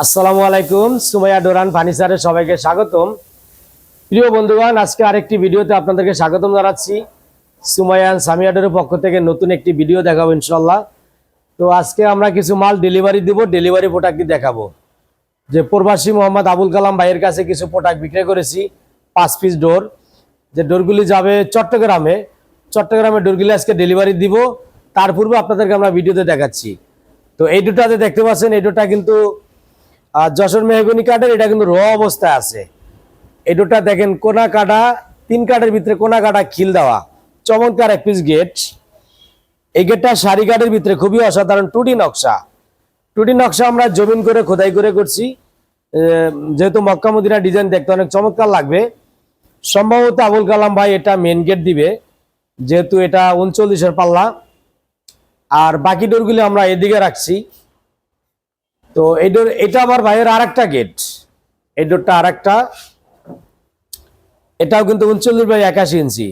আসসালামু আলাইকুম। সুমাইয়া ডোরান ফার্নিচারে সবাইকে স্বাগতম। প্রিয় বন্ধুগণ, আজকে আরেকটি ভিডিওতে আপনাদেরকে স্বাগতম জানাচ্ছি। সুমাইয়া সামিয়া ডোরের পক্ষ থেকে নতুন একটি ভিডিও দেখাবো ইনশাল্লাহ। তো আজকে আমরা কিছু মাল ডেলিভারি দিব, ডেলিভারি প্রোডাক্টটি দেখাবো। যে প্রবাসী মোহাম্মদ আবুল কালাম ভাইয়ের কাছে কিছু প্রোডাক্ট বিক্রি করেছি, 5 পিস ডোর। যে ডোরগুলি যাবে চট্টগ্রামে, চট্টগ্রামের ডোরগুলি আজকে ডেলিভারি দিব। তার পূর্বে আপনাদেরকে আমরা ভিডিওতে দেখাচ্ছি। তো এই দুটাতে দেখতে পাচ্ছেন, এই দুটা কিন্তু যশোর মেহগনি কাঠের, এটা কিন্তু র অবস্থায় আছে। এই দুটা দেখেন, কোনা কাটা, 3 কাঠের ভিতরে কোনা কাটা খিল দেওয়া, চমৎকার এক পিস গেট। এই গেটটা সারি কাঠের ভিতরে খুবই অসাধারণ টুডি নকশা। টুডি নকশা আমরা জমিন করে খোদাই করে করছি, যেহেতু মক্কা মদিনা ডিজাইন দেখতে অনেক চমৎকার লাগবে। সম্ভবত আবুল কালাম ভাই এটা মেন গেট দিবে, যেহেতু এটা 39-এর পাল্লা। আর বাকি ডোরগুলি আমরা এদিকে রাখছি। তো এই ডোর, এটা আমার ভাইয়ের আর একটা গেট। এই ডোরটা আর একটা, এটাও কিন্তু 39/81 ইঞ্চি।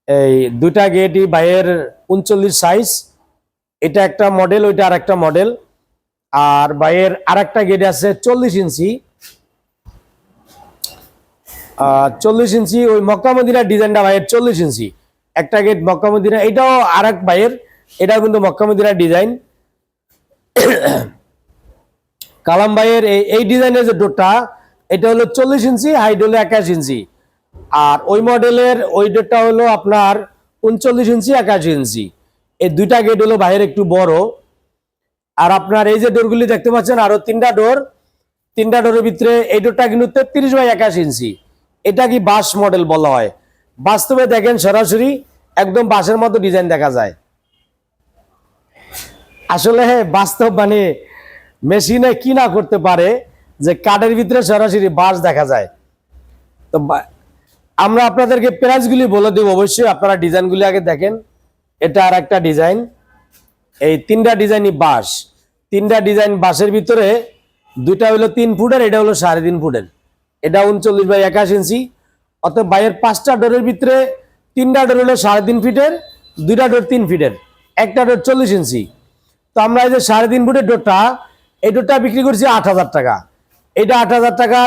এই দুটা গেটই ভাইয়ের 39 সাইজ। এটা একটা মডেল, ওইটা আর একটা মডেল। আর ভাইয়ের আর একটা গেট আছে 40 ইঞ্চি। 40 ইঞ্চি ওই মক্কা মদিনা ডিজাইনটা ভাইয়ের 40 ইঞ্চি। একটা গেট মক্কা মদিনা, এটাও আর এক ভাইয়ের, এটাও কিন্তু মক্কা মদিনা ডিজাইন। কালাম ভাইয়ের এই ডিজাইনের যে ডোরটা, এটা হলো 40 ইঞ্চি, হাইট হলো 81 ইঞ্চি। আর ওই মডেলের ওই ডোরটা হলো আপনার 39 ইঞ্চি, 81 ইঞ্চি। এই দুইটা গেট হলো ভাইয়ের একটু বড়। আর আপনার এই যে ডোরগুলি দেখতে পাচ্ছেন, আরো 3টা ডোর। 3টা ডোরের ভিতরে এই ডোরটা কিন্তু 33/81 ইঞ্চি। এটা কি বাস মডেল বলা হয়। বাস্তবে দেখেন, সরাসরি একদম বাসের মতো ডিজাইন দেখা যায়। আসলে বাস্তব মানে মেশিনে কি না করতে পারে, যে কাঠের ভিতরে সরাসরি বাঁশ দেখা যায়। তো আমরা আপনাদেরকে প্রাইসগুলি বলে দেব, অবশ্যই আপনারা ডিজাইনগুলি আগে দেখেন। এটা আর একটা ডিজাইন। এই 3টা ডিজাইনই বাঁশ। 3টা ডিজাইন বাঁশের ভিতরে, দুইটা হলো 3 ফুটের, এটা হলো 3.5 ফুটের। এটা 39/81 ইঞ্চি। অর্থাৎ বাইরের 5টা ডোরের ভিতরে 3টা ডোর হলো 3.5 ফিটের, 2টা ডোর 3 ফিটের, একটা ডোর 40 ইঞ্চি। তো আমরা এই যে 3.5 ফুটের ডোরটা, এই ডোরটা বিক্রি করছি 8,000 টাকা। এটা 8,000 টাকা।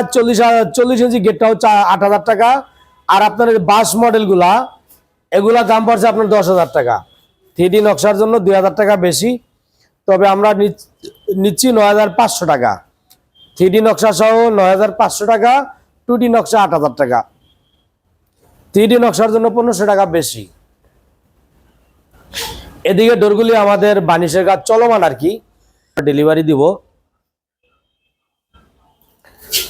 40 ইঞ্চি গেটটা হচ্ছে 8,000 টাকা। আর আপনার বাস মডেলগুলা, এগুলা দাম পড়ছে আপনার 10,000 টাকা। 3D নকশার জন্য 2,000 টাকা বেশি। তবে আমরা নিচ্ছি 9,500 টাকা। 3D নকশা সহ 9,500 টাকা। 2D নকশা 8,000 টাকা। 3D নকশার জন্য 1,500 টাকা বেশি। এদিকে ডোরগুলি আমাদের বানিশের কাজ চলমান আর কি, ডেলিভারি দিব।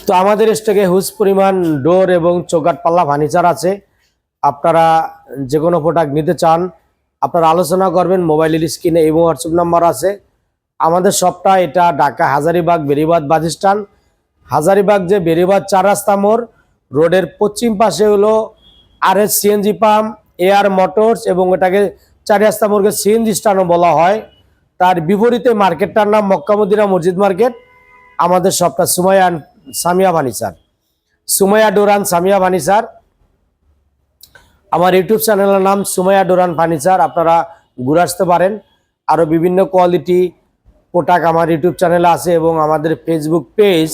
তো আমাদের স্টকে হুজ পরিমাণ ডোর এবং চৌকাঠ পাল্লা ফার্নিচার আছে। আপনারা যে কোনো প্রোডাক্ট নিতে চান, আপনারা আলোচনা করবেন। মোবাইলের স্ক্রিনে এবং হোয়াটসঅ্যাপ নাম্বার আছে। আমাদের শপটা এটা ঢাকা হাজারীবাগ বেরিবাদ বাস স্ট্যান্ড। হাজারীবাগ যে বেরিবাদ 4 রাস্তা মোড়, রোডের পশ্চিম পাশে হলো RS CNG pump, AR motors, এবং এটাকে 4 রাস্তা মোড়কে CNG স্ট্যান্ডও বলা হয়। তার বিপরীতে মার্কেটটার নাম মক্কা মদিনা মসজিদ মার্কেট। আমাদের শপটা সুমাইয়া সামিয়া ফার্নিচার, সুমাইয়া ডোরান সামিয়া ফার্নিচার। আমার ইউটিউব চ্যানেলের নাম সুমাইয়া ডোরান ফার্নিচার। আপনারা ঘুরে আসতে পারেন। আরও বিভিন্ন কোয়ালিটি প্রোডাক্ট আমার ইউটিউব চ্যানেলে আছে, এবং আমাদের ফেসবুক পেজ,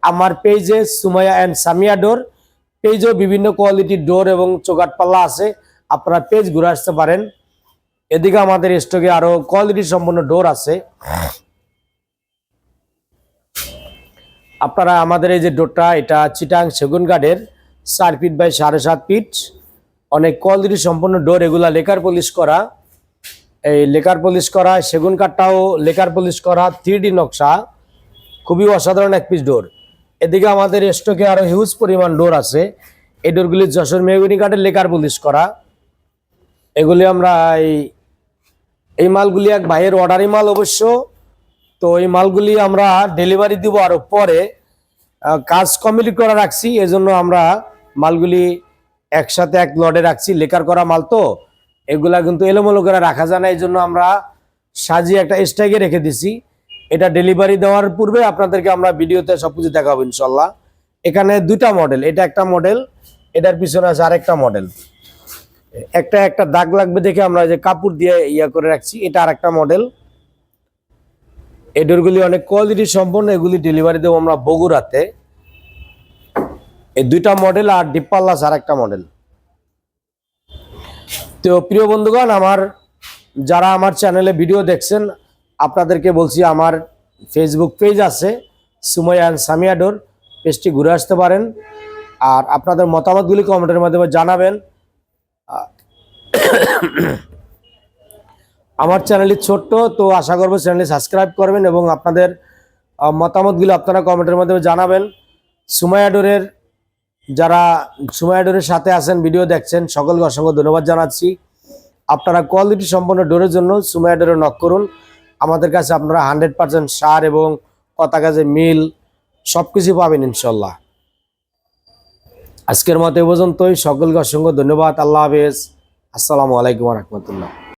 আমার পেজে সুমাইয়া অ্যান্ড সামিয়া ডোর পেজেও বিভিন্ন কোয়ালিটির ডোর এবং চৌকাঠ পাল্লা আছে। আপনারা পেজ ঘুরে আসতে পারেন। এদিকে আমাদের স্টকে আরও কোয়ালিটি সম্পন্ন ডোর আছে। আপনারা আমাদের এই যে ডোরটা, এটা চিটাং সেগুন কাঠের 4 ফিট বাই 7.5 ফিট, অনেক কোয়ালিটি সম্পন্ন ডোর। এগুলা লেকার পলিশ করা, এই লেকার পলিশ করা, সেগুন কাঠটাও লেকার পলিশ করা, 3D নকশা, খুবই অসাধারণ এক পিস ডোর। এদিকে আমাদের স্টকে আরো হিউজ পরিমাণ ডোর আছে। এই ডোরগুলি যশোর মেহগনি কাঠের লেকার পলিশ করা। এগুলি আমরা এই মালগুলি এক ভাইয়ের অর্ডারি মাল অবশ্য। তো এই মালগুলি আমরা ডেলিভারি দিব আরো পরে, কাজ কমপ্লিট করা রাখছি। এজন্য আমরা মালগুলি একসাথে এক লটে রাখছি। লেকার করা মাল তো, এগুলা কিন্তু এলোমেলো করে রাখা যায় না, এই জন্য আমরা সাজিয়ে একটা স্ট্যাকে রেখে দিছি। এটা ডেলিভারি দেওয়ার পূর্বে আপনাদেরকে আমরা ভিডিওতে সবকিছু দেখাবো ইনশাল্লাহ। এখানে 2টা মডেল, এটা একটা মডেল, এটার পিছনে আছে আরেকটা মডেল। একটা দাগ লাগবে দেখে আমরা যে কাপড় দিয়ে ইয়া করে রাখছি। এটা আরেকটা মডেল। এই ডোরগুলি অনেক কোয়ালিটি সম্পন্ন, এগুলি ডেলিভারি দেবো আমরা বগুড়াতে। এই দুইটা মডেল আর ডিপ পাল্লাস আর একটা মডেল। তো প্রিয় বন্ধুগণ, যারা আমার চ্যানেলে ভিডিও দেখছেন আপনাদেরকে বলছি, আমার ফেসবুক পেজ আছে সুমাইয়া অ্যান্ড সামিয়া ডোর, পেজটি ঘুরে আসতে পারেন। আর আপনাদের মতামতগুলি কমেন্টের মাধ্যমে জানাবেন। আমার চ্যানেলটি ছোট্ট, তো আশা করবো চ্যানেলটি সাবস্ক্রাইব করবেন এবং আপনাদের মতামতগুলো আপনারা কমেন্টের মাধ্যমে জানাবেন। সুমাইয়া ডোরের যারা সুমাইয়া ডোরের সাথে আছেন, ভিডিও দেখছেন, সকলকে অসংখ্য ধন্যবাদ জানাচ্ছি। আপনারা কোয়ালিটি সম্পন্ন ডোরের জন্য সুমাইয়া ডোরে নক করুন। আমাদের কাছে আপনারা 100% সার এবং কথা কাজে মিল সব কিছু পাবেন ইনশাল্লাহ। আজকের মতো এ পর্যন্তই। সকলকে অসংখ্য ধন্যবাদ। আল্লাহ হাফেজ। আসসালামু আলাইকুম ওয়া রাহমাতুল্লাহ।